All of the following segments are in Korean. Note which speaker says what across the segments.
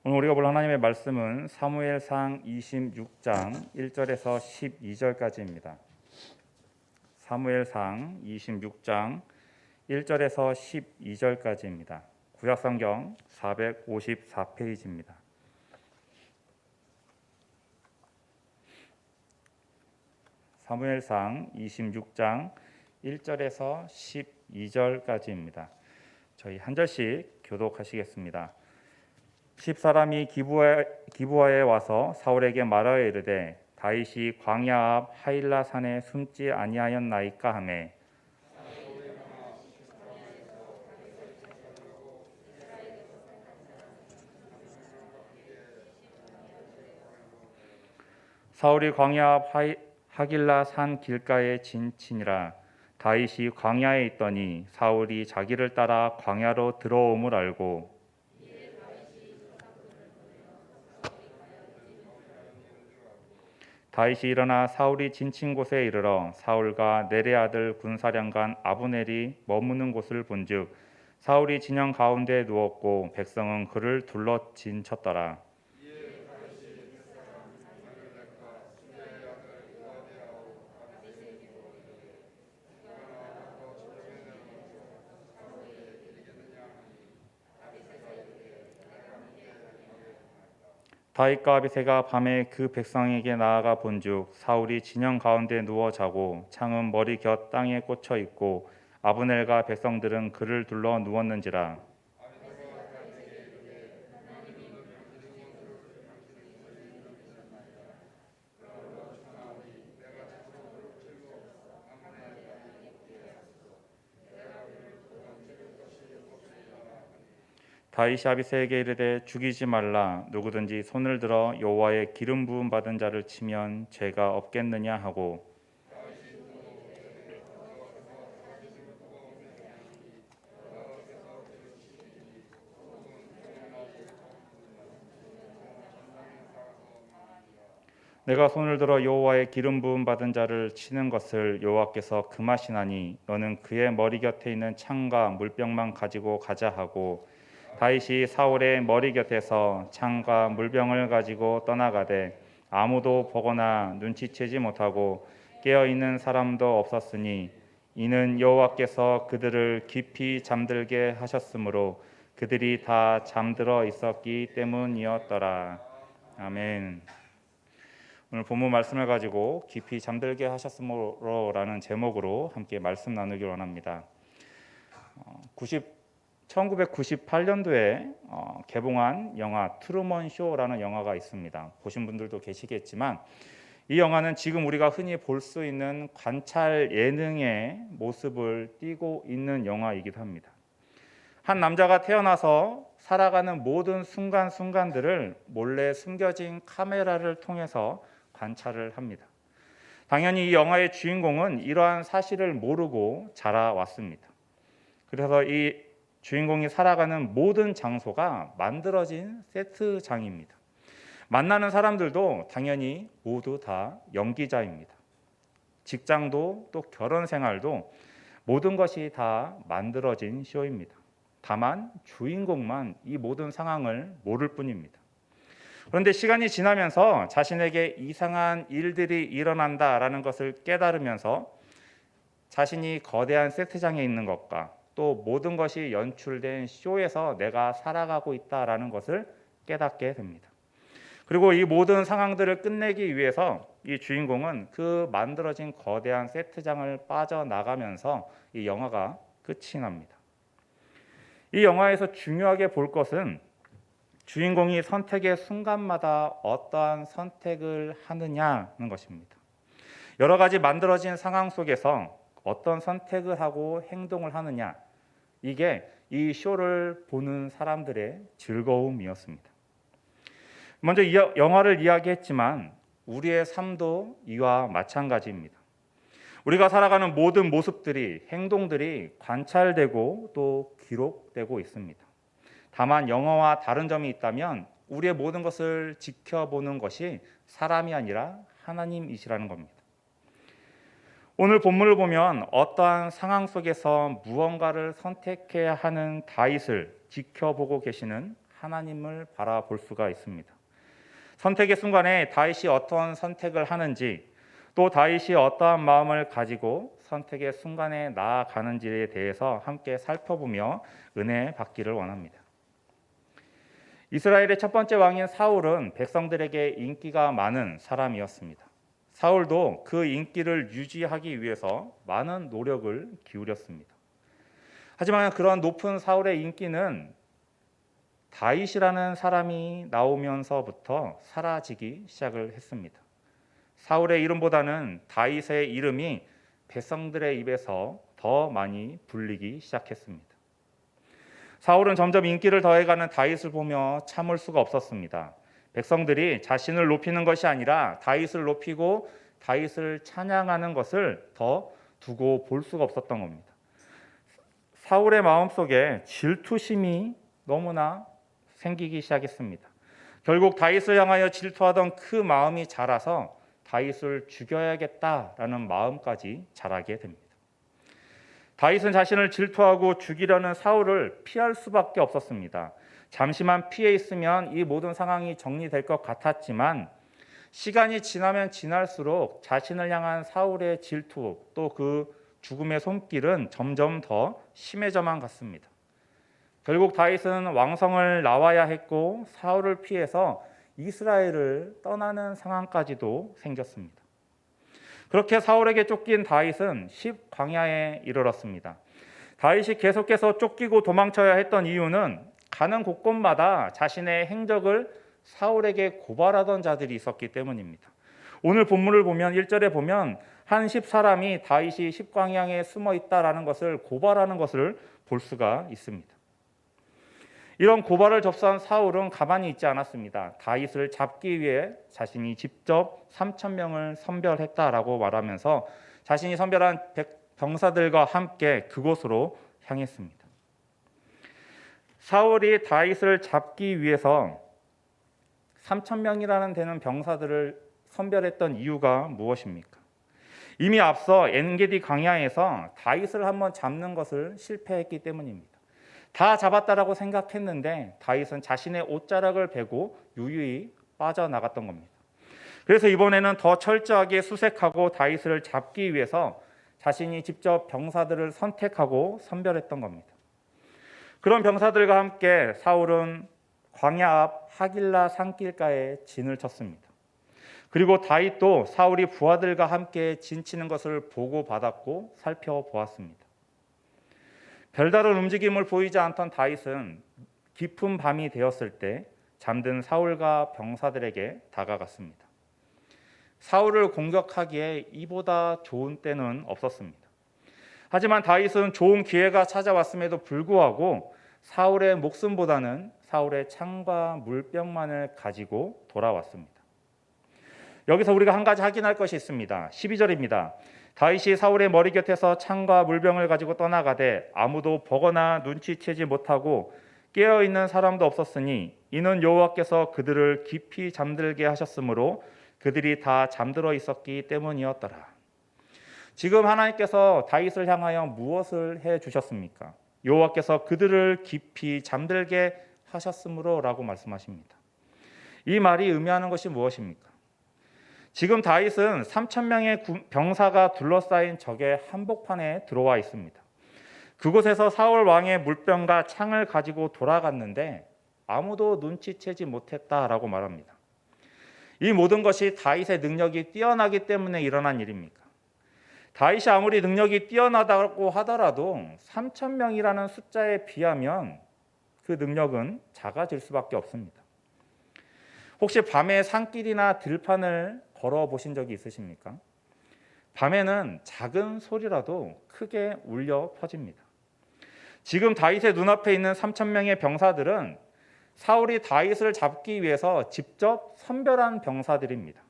Speaker 1: 오늘 우리가 볼 하나님의 말씀은 사무엘상 26장 1절에서 12절까지입니다. 사무엘상 26장 1절에서 12절까지입니다. 구약성경 454페이지입니다. 사무엘상 26장 1절에서 12절까지입니다. 저희 한 절씩 교독하시겠습니다. 10사람이 기브아에 와서 사울에게 말하여 이르되 다윗이 광야 앞 하일라 산에 숨지 아니하였나이까 하매 사울이 광야 앞 하길라 산 길가에 진치니라. 다윗이 광야에 있더니 사울이 자기를 따라 광야로 들어옴을 알고 다윗이 일어나 사울이 진친 곳에 이르러 사울과 넬의 아들 군사령관 아브넬이 머무는 곳을 본즉 사울이 진영 가운데 누웠고 백성은 그를 둘러 진쳤더라. 다윗과 아비새가 밤에 그 백성에게 나아가 본즉 사울이 진영 가운데 누워 자고 창은 머리 곁 땅에 꽂혀 있고 아브넬과 백성들은 그를 둘러 누웠는지라. 다윗이 아비새에게 이르되 죽이지 말라. 누구든지 손을 들어 여호와의 기름 부음 받은 자를 치면 죄가 없겠느냐 하고 내가 손을 들어 여호와의 기름 부음 받은 자를 치는 것을 여호와께서 금하시나니 너는 그의 머리 곁에 있는 창과 물병만 가지고 가자 하고 다윗이 사울의 머리 곁에서 창과 물병을 가지고 떠나가되 아무도 보거나 눈치채지 못하고 깨어 있는 사람도 없었으니 이는 여호와께서 그들을 깊이 잠들게 하셨으므로 그들이 다 잠들어 있었기 때문이었더라. 아멘. 오늘 본문 말씀을 가지고 깊이 잠들게 하셨으므로라는 제목으로 함께 말씀 나누기 원합니다. 1998년도에 개봉한 영화 트루먼 쇼라는 영화가 있습니다. 보신 분들도 계시겠지만 이 영화는 지금 우리가 흔히 볼 수 있는 관찰 예능의 모습을 띠고 있는 영화이기도 합니다. 한 남자가 태어나서 살아가는 모든 순간순간들을 몰래 숨겨진 카메라를 통해서 관찰을 합니다. 당연히 이 영화의 주인공은 이러한 사실을 모르고 자라왔습니다. 그래서 이 주인공이 살아가는 모든 장소가 만들어진 세트장입니다. 만나는 사람들도 당연히 모두 다 연기자입니다. 직장도 또 결혼 생활도 모든 것이 다 만들어진 쇼입니다. 다만 주인공만 이 모든 상황을 모를 뿐입니다. 그런데 시간이 지나면서 자신에게 이상한 일들이 일어난다라는 것을 깨달으면서 자신이 거대한 세트장에 있는 것과 또 모든 것이 연출된 쇼에서 내가 살아가고 있다라는 것을 깨닫게 됩니다. 그리고 이 모든 상황들을 끝내기 위해서 이 주인공은 그 만들어진 거대한 세트장을 빠져나가면서 이 영화가 끝이 납니다. 이 영화에서 중요하게 볼 것은 주인공이 선택의 순간마다 어떠한 선택을 하느냐는 것입니다. 여러 가지 만들어진 상황 속에서 어떤 선택을 하고 행동을 하느냐, 이게 이 쇼를 보는 사람들의 즐거움이었습니다. 먼저 이 영화를 이야기했지만 우리의 삶도 이와 마찬가지입니다. 우리가 살아가는 모든 모습들이, 행동들이 관찰되고 또 기록되고 있습니다. 다만 영화와 다른 점이 있다면 우리의 모든 것을 지켜보는 것이 사람이 아니라 하나님이시라는 겁니다. 오늘 본문을 보면 어떠한 상황 속에서 무언가를 선택해야 하는 다윗을 지켜보고 계시는 하나님을 바라볼 수가 있습니다. 선택의 순간에 다윗이 어떤 선택을 하는지, 또 다윗이 어떠한 마음을 가지고 선택의 순간에 나아가는지에 대해서 함께 살펴보며 은혜 받기를 원합니다. 이스라엘의 첫 번째 왕인 사울은 백성들에게 인기가 많은 사람이었습니다. 사울도 그 인기를 유지하기 위해서 많은 노력을 기울였습니다. 하지만 그런 높은 사울의 인기는 다윗이라는 사람이 나오면서부터 사라지기 시작을 했습니다. 사울의 이름보다는 다윗의 이름이 백성들의 입에서 더 많이 불리기 시작했습니다. 사울은 점점 인기를 더해가는 다윗을 보며 참을 수가 없었습니다. 백성들이 자신을 높이는 것이 아니라 다윗을 높이고 다윗을 찬양하는 것을 더 두고 볼 수가 없었던 겁니다. 사울의 마음속에 질투심이 너무나 생기기 시작했습니다. 결국 다윗을 향하여 질투하던 그 마음이 자라서 다윗을 죽여야겠다라는 마음까지 자라게 됩니다. 다윗은 자신을 질투하고 죽이려는 사울을 피할 수밖에 없었습니다. 잠시만 피해 있으면 이 모든 상황이 정리될 것 같았지만 시간이 지나면 지날수록 자신을 향한 사울의 질투, 또 그 죽음의 손길은 점점 더 심해져만 갔습니다. 결국 다윗은 왕성을 나와야 했고 사울을 피해서 이스라엘을 떠나는 상황까지도 생겼습니다. 그렇게 사울에게 쫓긴 다윗은 10광야에 이르렀습니다. 다윗이 계속해서 쫓기고 도망쳐야 했던 이유는 가는 곳곳마다 자신의 행적을 사울에게 고발하던 자들이 있었기 때문입니다. 오늘 본문을 보면 1절에 보면 한 10사람이 다윗이 10광야에 숨어 있다라는 것을 고발하는 것을 볼 수가 있습니다. 이런 고발을 접수한 사울은 가만히 있지 않았습니다. 다윗을 잡기 위해 자신이 직접 3,000명을 선별했다라고 말하면서 자신이 선별한 병사들과 함께 그곳으로 향했습니다. 사울이 다윗을 잡기 위해서 3,000명이라는 되는 병사들을 선별했던 이유가 무엇입니까? 이미 앞서 엔게디 광야에서 다윗을 한번 잡는 것을 실패했기 때문입니다. 다 잡았다라고 생각했는데 다윗은 자신의 옷자락을 베고 유유히 빠져나갔던 겁니다. 그래서 이번에는 더 철저하게 수색하고 다윗을 잡기 위해서 자신이 직접 병사들을 선택하고 선별했던 겁니다. 그런 병사들과 함께 사울은 광야 앞 하길라 산길가에 진을 쳤습니다. 그리고 다윗도 사울이 부하들과 함께 진치는 것을 보고받았고 살펴보았습니다. 별다른 움직임을 보이지 않던 다윗은 깊은 밤이 되었을 때 잠든 사울과 병사들에게 다가갔습니다. 사울을 공격하기에 이보다 좋은 때는 없었습니다. 하지만 다윗은 좋은 기회가 찾아왔음에도 불구하고 사울의 목숨보다는 사울의 창과 물병만을 가지고 돌아왔습니다. 여기서 우리가 한 가지 확인할 것이 있습니다. 12절입니다. 다윗이 사울의 머리 곁에서 창과 물병을 가지고 떠나가되 아무도 보거나 눈치채지 못하고 깨어있는 사람도 없었으니 이는 여호와께서 그들을 깊이 잠들게 하셨으므로 그들이 다 잠들어 있었기 때문이었더라. 지금 하나님께서 다윗을 향하여 무엇을 해 주셨습니까? 여호와께서 그들을 깊이 잠들게 하셨으므로 라고 말씀하십니다. 이 말이 의미하는 것이 무엇입니까? 지금 다윗은 3,000명의 병사가 둘러싸인 적의 한복판에 들어와 있습니다. 그곳에서 사울 왕의 물병과 창을 가지고 돌아갔는데 아무도 눈치채지 못했다라고 말합니다. 이 모든 것이 다윗의 능력이 뛰어나기 때문에 일어난 일입니까? 다윗이 아무리 능력이 뛰어나다고 하더라도 3,000명이라는 숫자에 비하면 그 능력은 작아질 수밖에 없습니다. 혹시 밤에 산길이나 들판을 걸어보신 적이 있으십니까? 밤에는 작은 소리라도 크게 울려 퍼집니다. 지금 다윗의 눈앞에 있는 3,000명의 병사들은 사울이 다윗을 잡기 위해서 직접 선별한 병사들입니다.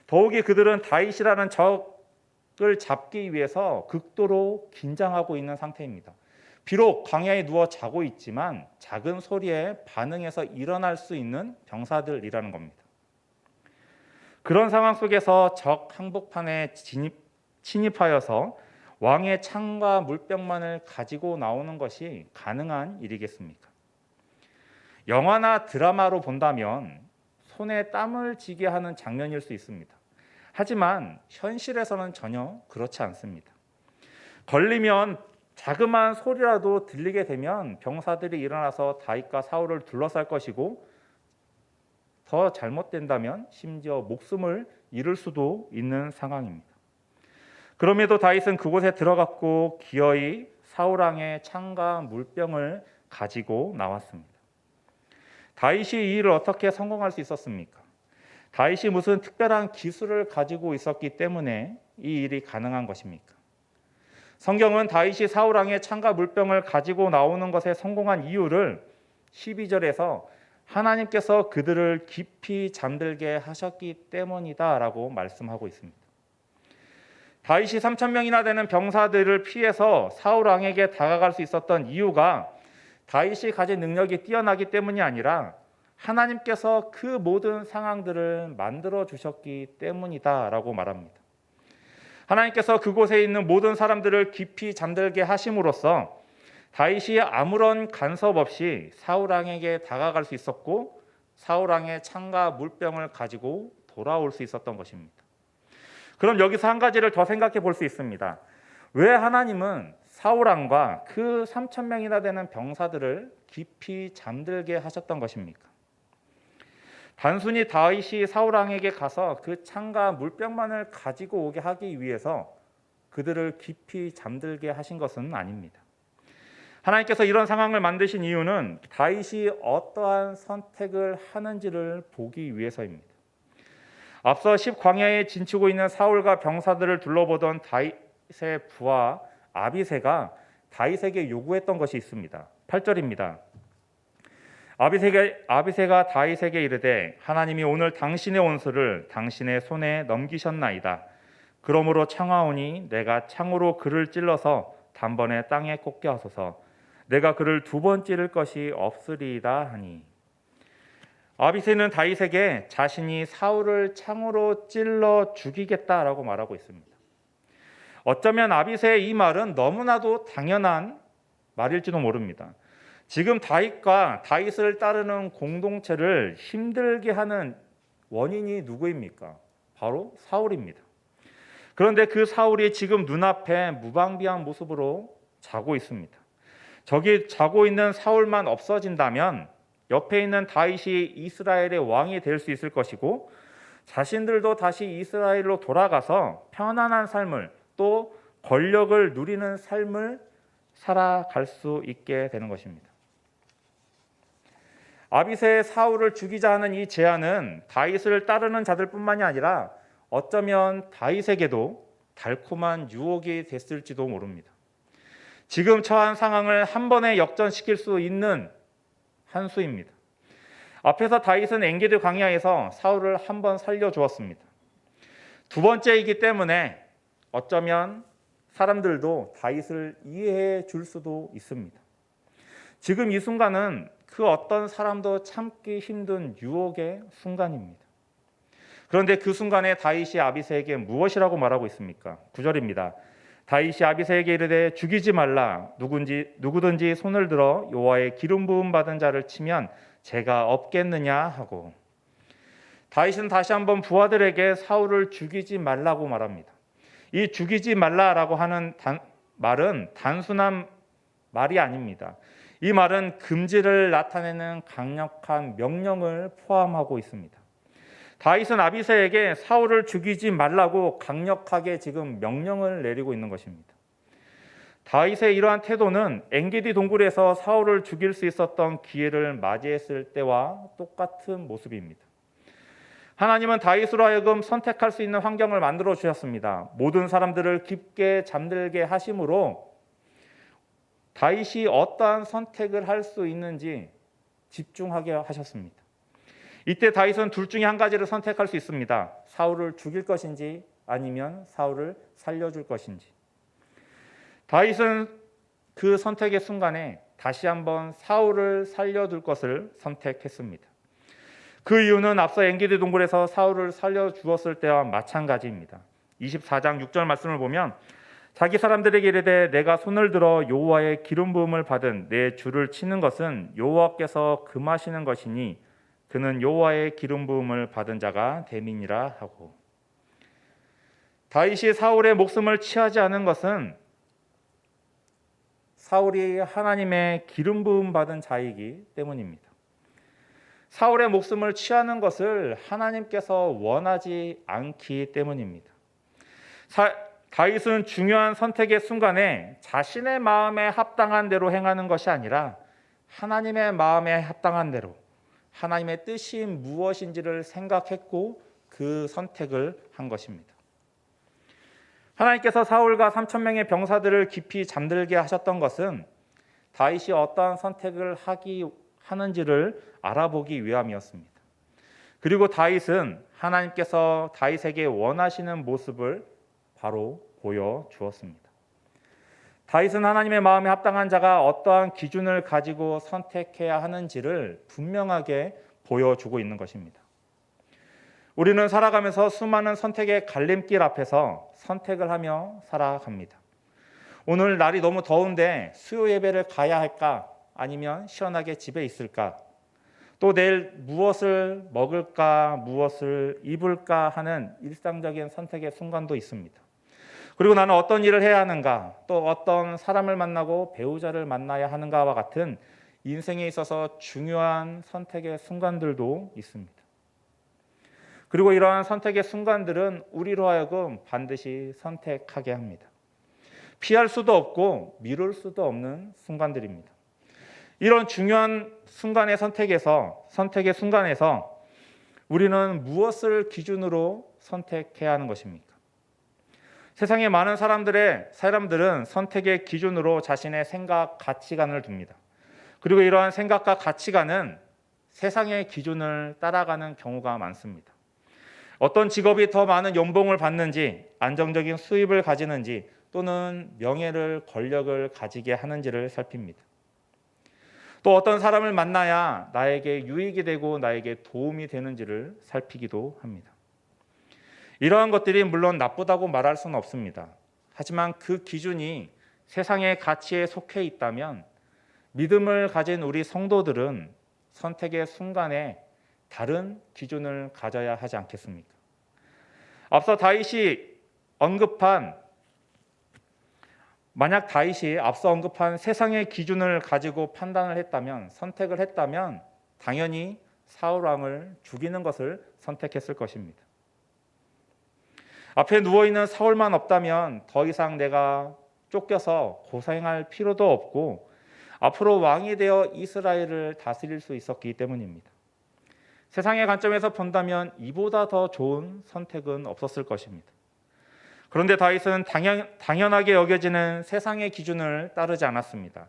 Speaker 1: 더욱이 그들은 다윗이라는 적을 잡기 위해서 극도로 긴장하고 있는 상태입니다. 비록 광야에 누워 자고 있지만 작은 소리에 반응해서 일어날 수 있는 병사들이라는 겁니다. 그런 상황 속에서 적 항복판에 침입하여서 왕의 창과 물병만을 가지고 나오는 것이 가능한 일이겠습니까? 영화나 드라마로 본다면 손에 땀을 쥐게 하는 장면일 수 있습니다. 하지만 현실에서는 전혀 그렇지 않습니다. 걸리면 자그마한 소리라도 들리게 되면 병사들이 일어나서 다윗과 사울을 둘러쌀 것이고, 더 잘못된다면 심지어 목숨을 잃을 수도 있는 상황입니다. 그럼에도 다윗은 그곳에 들어갔고 기어이 사울 왕의 창과 물병을 가지고 나왔습니다. 다윗이 이 일을 어떻게 성공할 수 있었습니까? 다윗이 무슨 특별한 기술을 가지고 있었기 때문에 이 일이 가능한 것입니까? 성경은 다윗이 사울 왕의 창과 물병을 가지고 나오는 것에 성공한 이유를 12절에서 하나님께서 그들을 깊이 잠들게 하셨기 때문이다라고 말씀하고 있습니다. 다윗이 3,000명이나 되는 병사들을 피해서 사울 왕에게 다가갈 수 있었던 이유가 다윗이 가진 능력이 뛰어나기 때문이 아니라 하나님께서 그 모든 상황들을 만들어 주셨기 때문이다라고 말합니다. 하나님께서 그곳에 있는 모든 사람들을 깊이 잠들게 하심으로써 다윗이 아무런 간섭 없이 사울 왕에게 다가갈 수 있었고 사울 왕의 창과 물병을 가지고 돌아올 수 있었던 것입니다. 그럼 여기서 한 가지를 더 생각해 볼 수 있습니다. 왜 하나님은 사울 왕과 그 3,000명이나 되는 병사들을 깊이 잠들게 하셨던 것입니까? 단순히 다윗이 사울 왕에게 가서 그 창과 물병만을 가지고 오게 하기 위해서 그들을 깊이 잠들게 하신 것은 아닙니다. 하나님께서 이런 상황을 만드신 이유는 다윗이 어떠한 선택을 하는지를 보기 위해서입니다. 앞서 10광야에 진치고 있는 사울과 병사들을 둘러보던 다윗의 부하 아비새가 다윗에게 요구했던 것이 있습니다. 8절입니다. 아비새가 다윗에게 이르되 하나님이 오늘 당신의 원수를 당신의 손에 넘기셨나이다. 그러므로 청하오니 내가 창으로 그를 찔러서 단번에 땅에 꽂게 하소서. 내가 그를 2번 찌를 것이 없으리이다 하니. 아비새는 다윗에게 자신이 사울을 창으로 찔러 죽이겠다라고 말하고 있습니다. 어쩌면 아비새의 이 말은 너무나도 당연한 말일지도 모릅니다. 지금 다윗과 다윗을 따르는 공동체를 힘들게 하는 원인이 누구입니까? 바로 사울입니다. 그런데 그 사울이 지금 눈앞에 무방비한 모습으로 자고 있습니다. 저기 자고 있는 사울만 없어진다면 옆에 있는 다윗이 이스라엘의 왕이 될 수 있을 것이고 자신들도 다시 이스라엘로 돌아가서 편안한 삶을 또 권력을 누리는 삶을 살아갈 수 있게 되는 것입니다. 아비새의 사울을 죽이자 하는 이 제안은 다윗을 따르는 자들뿐만이 아니라 어쩌면 다윗에게도 달콤한 유혹이 됐을지도 모릅니다. 지금 처한 상황을 한 번에 역전시킬 수 있는 한 수입니다. 앞에서 다윗은 엔게디 광야에서 사울을 한 번 살려주었습니다. 2번째이기 때문에 어쩌면 사람들도 다윗을 이해해 줄 수도 있습니다. 지금 이 순간은 그 어떤 사람도 참기 힘든 유혹의 순간입니다. 그런데 그 순간에 다윗이 아비새에게 무엇이라고 말하고 있습니까? 9절입니다. 다윗이 아비새에게 이르되 죽이지 말라. 누구든지 손을 들어 여호와의 기름 부음 받은 자를 치면 죄가 없겠느냐 하고. 다윗은 다시 한번 부하들에게 사울을 죽이지 말라고 말합니다. 이 죽이지 말라라고 하는 말은 단순한 말이 아닙니다. 이 말은 금지를 나타내는 강력한 명령을 포함하고 있습니다. 다윗은 아비새에게 사울을 죽이지 말라고 강력하게 지금 명령을 내리고 있는 것입니다. 다윗의 이러한 태도는 엔게디 동굴에서 사울을 죽일 수 있었던 기회를 맞이했을 때와 똑같은 모습입니다. 하나님은 다윗으로 하여금 선택할 수 있는 환경을 만들어 주셨습니다. 모든 사람들을 깊게 잠들게 하심으로 다윗이 어떠한 선택을 할 수 있는지 집중하게 하셨습니다. 이때 다윗은 둘 중에 한 가지를 선택할 수 있습니다. 사울을 죽일 것인지 아니면 사울을 살려줄 것인지. 다윗은 그 선택의 순간에 다시 한번 사울을 살려둘 것을 선택했습니다. 그 이유는 앞서 엔게디 동굴에서 사울을 살려주었을 때와 마찬가지입니다. 24장 6절 말씀을 보면 자기 사람들에게 이르되 내가 손을 들어 여호와의 기름 부음을 받은 내 주를 치는 것은 여호와께서 금하시는 것이니 그는 여호와의 기름 부음을 받은 자가 됨이니라 하고. 다윗이 사울의 목숨을 취하지 않은 것은 사울이 하나님의 기름 부음 받은 자이기 때문입니다. 사울의 목숨을 취하는 것을 하나님께서 원하지 않기 때문입니다. 다윗은 중요한 선택의 순간에 자신의 마음에 합당한 대로 행하는 것이 아니라 하나님의 마음에 합당한 대로 하나님의 뜻이 무엇인지를 생각했고 그 선택을 한 것입니다. 하나님께서 사울과 3,000명의 병사들을 깊이 잠들게 하셨던 것은 다윗이 어떠한 선택을 하는지를 알아보기 위함이었습니다. 그리고 다윗은 하나님께서 다윗에게 원하시는 모습을 바로 보여주었습니다. 다윗은 하나님의 마음에 합당한 자가 어떠한 기준을 가지고 선택해야 하는지를 분명하게 보여주고 있는 것입니다. 우리는 살아가면서 수많은 선택의 갈림길 앞에서 선택을 하며 살아갑니다. 오늘 날이 너무 더운데 수요 예배를 가야 할까? 아니면 시원하게 집에 있을까? 또 내일 무엇을 먹을까? 무엇을 입을까? 하는 일상적인 선택의 순간도 있습니다. 그리고 나는 어떤 일을 해야 하는가? 또 어떤 사람을 만나고 배우자를 만나야 하는가와 같은 인생에 있어서 중요한 선택의 순간들도 있습니다. 그리고 이러한 선택의 순간들은 우리로 하여금 반드시 선택하게 합니다. 피할 수도 없고 미룰 수도 없는 순간들입니다. 이런 중요한 순간의 선택의 순간에서 우리는 무엇을 기준으로 선택해야 하는 것입니까? 세상의 많은 사람들은 선택의 기준으로 자신의 생각, 가치관을 둡니다. 그리고 이러한 생각과 가치관은 세상의 기준을 따라가는 경우가 많습니다. 어떤 직업이 더 많은 연봉을 받는지, 안정적인 수입을 가지는지, 또는 명예를, 권력을 가지게 하는지를 살핍니다. 또 어떤 사람을 만나야 나에게 유익이 되고 나에게 도움이 되는지를 살피기도 합니다. 이러한 것들이 물론 나쁘다고 말할 수는 없습니다. 하지만 그 기준이 세상의 가치에 속해 있다면 믿음을 가진 우리 성도들은 선택의 순간에 다른 기준을 가져야 하지 않겠습니까? 만약 다윗이 앞서 언급한 세상의 기준을 가지고 선택을 했다면 당연히 사울 왕을 죽이는 것을 선택했을 것입니다. 앞에 누워있는 사울만 없다면 더 이상 내가 쫓겨서 고생할 필요도 없고 앞으로 왕이 되어 이스라엘을 다스릴 수 있었기 때문입니다. 세상의 관점에서 본다면 이보다 더 좋은 선택은 없었을 것입니다. 그런데 다윗은 당연하게 여겨지는 세상의 기준을 따르지 않았습니다.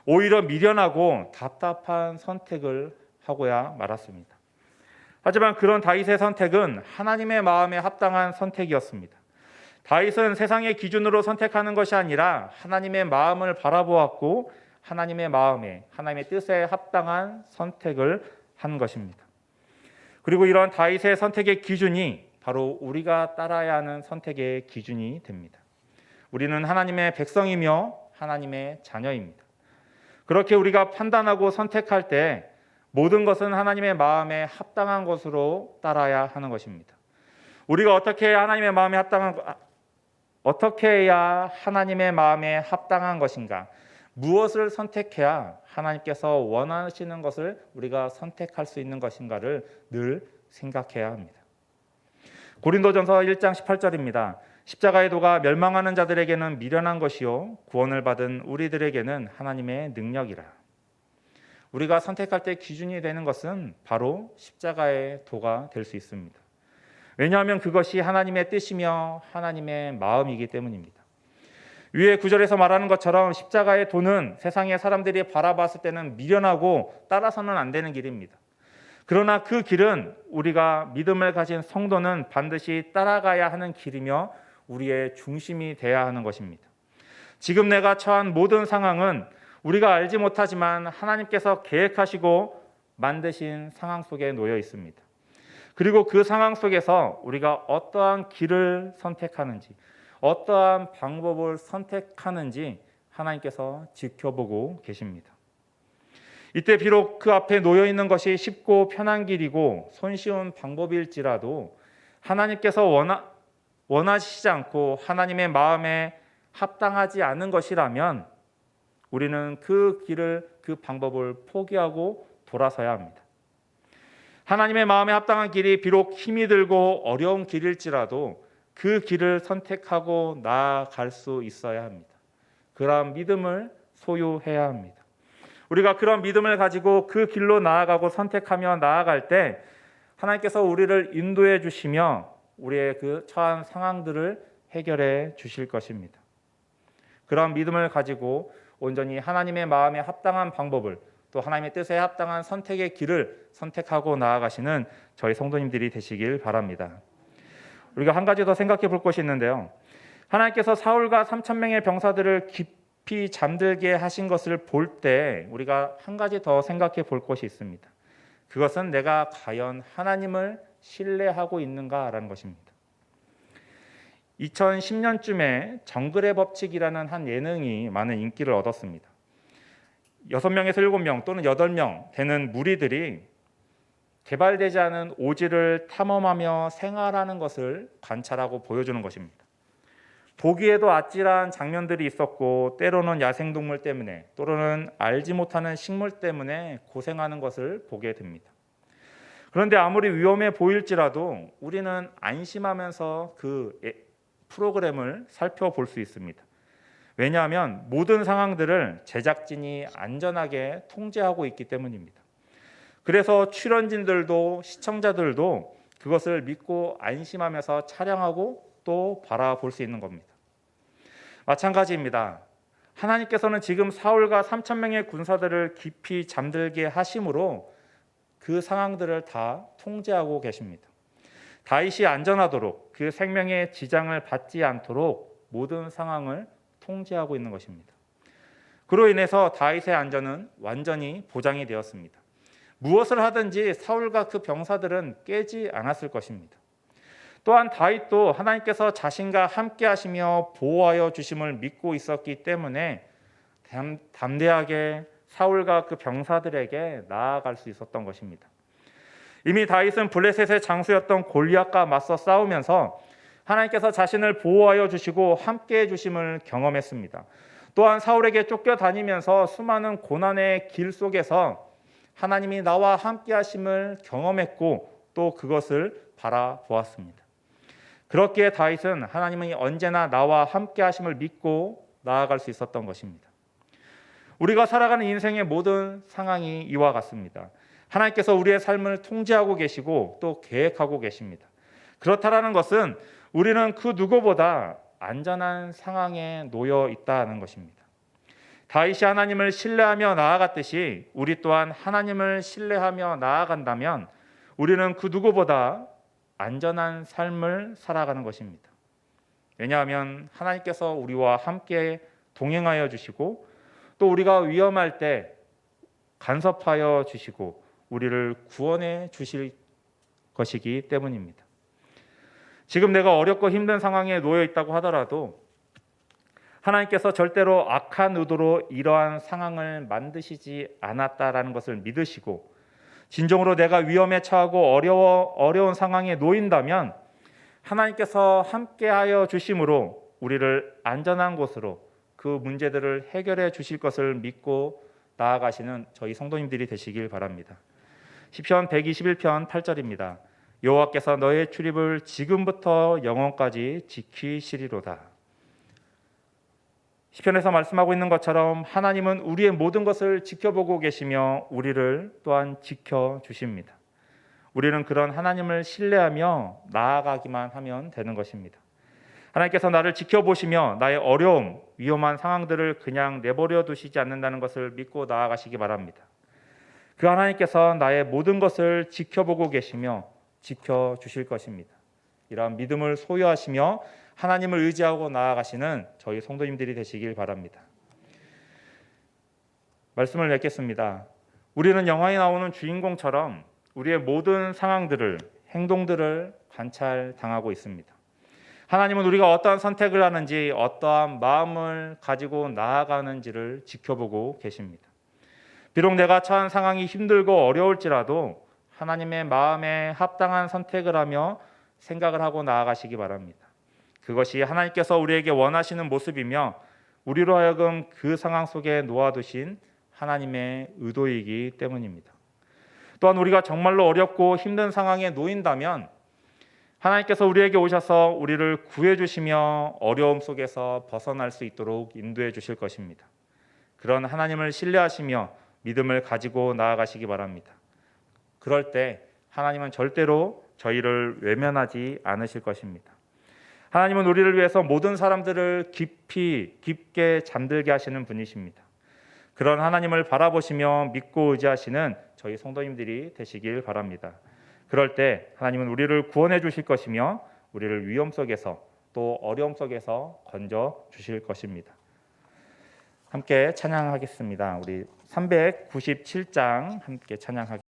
Speaker 1: 오히려 미련하고 답답한 선택을 하고야 말았습니다. 하지만 그런 다윗의 선택은 하나님의 마음에 합당한 선택이었습니다. 다윗은 세상의 기준으로 선택하는 것이 아니라 하나님의 마음을 바라보았고 하나님의 마음에, 하나님의 뜻에 합당한 선택을 한 것입니다. 그리고 이런 다윗의 선택의 기준이 바로 우리가 따라야 하는 선택의 기준이 됩니다. 우리는 하나님의 백성이며 하나님의 자녀입니다. 그렇게 우리가 판단하고 선택할 때 모든 것은 하나님의 마음에 합당한 것으로 따라야 하는 것입니다. 우리가 어떻게 해야 하나님의 마음에 합당한 것인가? 무엇을 선택해야 하나님께서 원하시는 것을 우리가 선택할 수 있는 것인가를 늘 생각해야 합니다. 고린도전서 1장 18절입니다. 십자가의 도가 멸망하는 자들에게는 미련한 것이요 구원을 받은 우리들에게는 하나님의 능력이라. 우리가 선택할 때 기준이 되는 것은 바로 십자가의 도가 될 수 있습니다. 왜냐하면 그것이 하나님의 뜻이며 하나님의 마음이기 때문입니다. 위에 구절에서 말하는 것처럼 십자가의 도는 세상의 사람들이 바라봤을 때는 미련하고 따라서는 안 되는 길입니다. 그러나 그 길은 우리가 믿음을 가진 성도는 반드시 따라가야 하는 길이며 우리의 중심이 되어야 하는 것입니다. 지금 내가 처한 모든 상황은 우리가 알지 못하지만 하나님께서 계획하시고 만드신 상황 속에 놓여 있습니다. 그리고 그 상황 속에서 우리가 어떠한 길을 선택하는지, 어떠한 방법을 선택하는지 하나님께서 지켜보고 계십니다. 이때 비록 그 앞에 놓여 있는 것이 쉽고 편한 길이고 손쉬운 방법일지라도 하나님께서 원하시지 않고 하나님의 마음에 합당하지 않은 것이라면 우리는 그 길을, 그 방법을 포기하고 돌아서야 합니다. 하나님의 마음에 합당한 길이 비록 힘이 들고 어려운 길일지라도 그 길을 선택하고 나아갈 수 있어야 합니다. 그러한 믿음을 소유해야 합니다. 우리가 그런 믿음을 가지고 그 길로 나아가고 선택하며 나아갈 때 하나님께서 우리를 인도해 주시며 우리의 그 처한 상황들을 해결해 주실 것입니다. 그런 믿음을 가지고 온전히 하나님의 마음에 합당한 방법을, 또 하나님의 뜻에 합당한 선택의 길을 선택하고 나아가시는 저희 성도님들이 되시길 바랍니다. 우리가 한 가지 더 생각해 볼 것이 있는데요. 하나님께서 사울과 3,000명의 병사들을 깊이 잠들게 하신 것을 볼 때 우리가 한 가지 더 생각해 볼 것이 있습니다. 그것은 내가 과연 하나님을 신뢰하고 있는가라는 것입니다. 2010년쯤에 정글의 법칙이라는 한 예능이 많은 인기를 얻었습니다. 6명에서 7명 또는 8명 되는 무리들이 개발되지 않은 오지를 탐험하며 생활하는 것을 관찰하고 보여주는 것입니다. 보기에도 아찔한 장면들이 있었고 때로는 야생동물 때문에 또는 알지 못하는 식물 때문에 고생하는 것을 보게 됩니다. 그런데 아무리 위험해 보일지라도 우리는 안심하면서 그 프로그램을 살펴볼 수 있습니다. 왜냐하면 모든 상황들을 제작진이 안전하게 통제하고 있기 때문입니다. 그래서 출연진들도 시청자들도 그것을 믿고 안심하면서 촬영하고 또 바라볼 수 있는 겁니다. 마찬가지입니다. 하나님께서는 지금 사울과 3,000명의 군사들을 깊이 잠들게 하심으로 그 상황들을 다 통제하고 계십니다. 다윗이 안전하도록, 그 생명의 지장을 받지 않도록 모든 상황을 통제하고 있는 것입니다. 그로 인해서 다윗의 안전은 완전히 보장이 되었습니다. 무엇을 하든지 사울과 그 병사들은 깨지 않았을 것입니다. 또한 다윗도 하나님께서 자신과 함께 하시며 보호하여 주심을 믿고 있었기 때문에 담대하게 사울과 그 병사들에게 나아갈 수 있었던 것입니다. 이미 다윗은 블레셋의 장수였던 골리앗과 맞서 싸우면서 하나님께서 자신을 보호하여 주시고 함께해 주심을 경험했습니다. 또한 사울에게 쫓겨다니면서 수많은 고난의 길 속에서 하나님이 나와 함께 하심을 경험했고 또 그것을 바라보았습니다. 그렇기에 다윗은 하나님이 언제나 나와 함께 하심을 믿고 나아갈 수 있었던 것입니다. 우리가 살아가는 인생의 모든 상황이 이와 같습니다. 하나님께서 우리의 삶을 통제하고 계시고 또 계획하고 계십니다. 그렇다라는 것은 우리는 그 누구보다 안전한 상황에 놓여 있다는 것입니다. 다윗이 하나님을 신뢰하며 나아갔듯이 우리 또한 하나님을 신뢰하며 나아간다면 우리는 그 누구보다 안전한 삶을 살아가는 것입니다. 왜냐하면 하나님께서 우리와 함께 동행하여 주시고 또 우리가 위험할 때 간섭하여 주시고 우리를 구원해 주실 것이기 때문입니다. 지금 내가 어렵고 힘든 상황에 놓여 있다고 하더라도 하나님께서 절대로 악한 의도로 이러한 상황을 만드시지 않았다라는 것을 믿으시고 진정으로 내가 위험에 처하고 어려운 상황에 놓인다면 하나님께서 함께하여 주심으로 우리를 안전한 곳으로 그 문제들을 해결해 주실 것을 믿고 나아가시는 저희 성도님들이 되시길 바랍니다. 시편 121편 8절입니다. 여호와께서 너의 출입을 지금부터 영원까지 지키시리로다. 시편에서 말씀하고 있는 것처럼 하나님은 우리의 모든 것을 지켜보고 계시며 우리를 또한 지켜주십니다. 우리는 그런 하나님을 신뢰하며 나아가기만 하면 되는 것입니다. 하나님께서 나를 지켜보시며 나의 어려움, 위험한 상황들을 그냥 내버려 두시지 않는다는 것을 믿고 나아가시기 바랍니다. 그 하나님께서 나의 모든 것을 지켜보고 계시며 지켜주실 것입니다. 이러한 믿음을 소유하시며 하나님을 의지하고 나아가시는 저희 성도님들이 되시길 바랍니다. 말씀을 맺겠습니다. 우리는 영화에 나오는 주인공처럼 우리의 모든 상황들을, 행동들을 관찰당하고 있습니다. 하나님은 우리가 어떠한 선택을 하는지, 어떠한 마음을 가지고 나아가는지를 지켜보고 계십니다. 비록 내가 처한 상황이 힘들고 어려울지라도 하나님의 마음에 합당한 선택을 하며 생각을 하고 나아가시기 바랍니다. 그것이 하나님께서 우리에게 원하시는 모습이며 우리로 하여금 그 상황 속에 놓아두신 하나님의 의도이기 때문입니다. 또한 우리가 정말로 어렵고 힘든 상황에 놓인다면 하나님께서 우리에게 오셔서 우리를 구해 주시며 어려움 속에서 벗어날 수 있도록 인도해 주실 것입니다. 그런 하나님을 신뢰하시며 믿음을 가지고 나아가시기 바랍니다. 그럴 때 하나님은 절대로 저희를 외면하지 않으실 것입니다. 하나님은 우리를 위해서 모든 사람들을 깊게 잠들게 하시는 분이십니다. 그런 하나님을 바라보시며 믿고 의지하시는 저희 성도님들이 되시길 바랍니다. 그럴 때 하나님은 우리를 구원해 주실 것이며 우리를 위험 속에서 또 어려움 속에서 건져 주실 것입니다. 함께 찬양하겠습니다. 우리 397장 함께 찬양하겠습니다.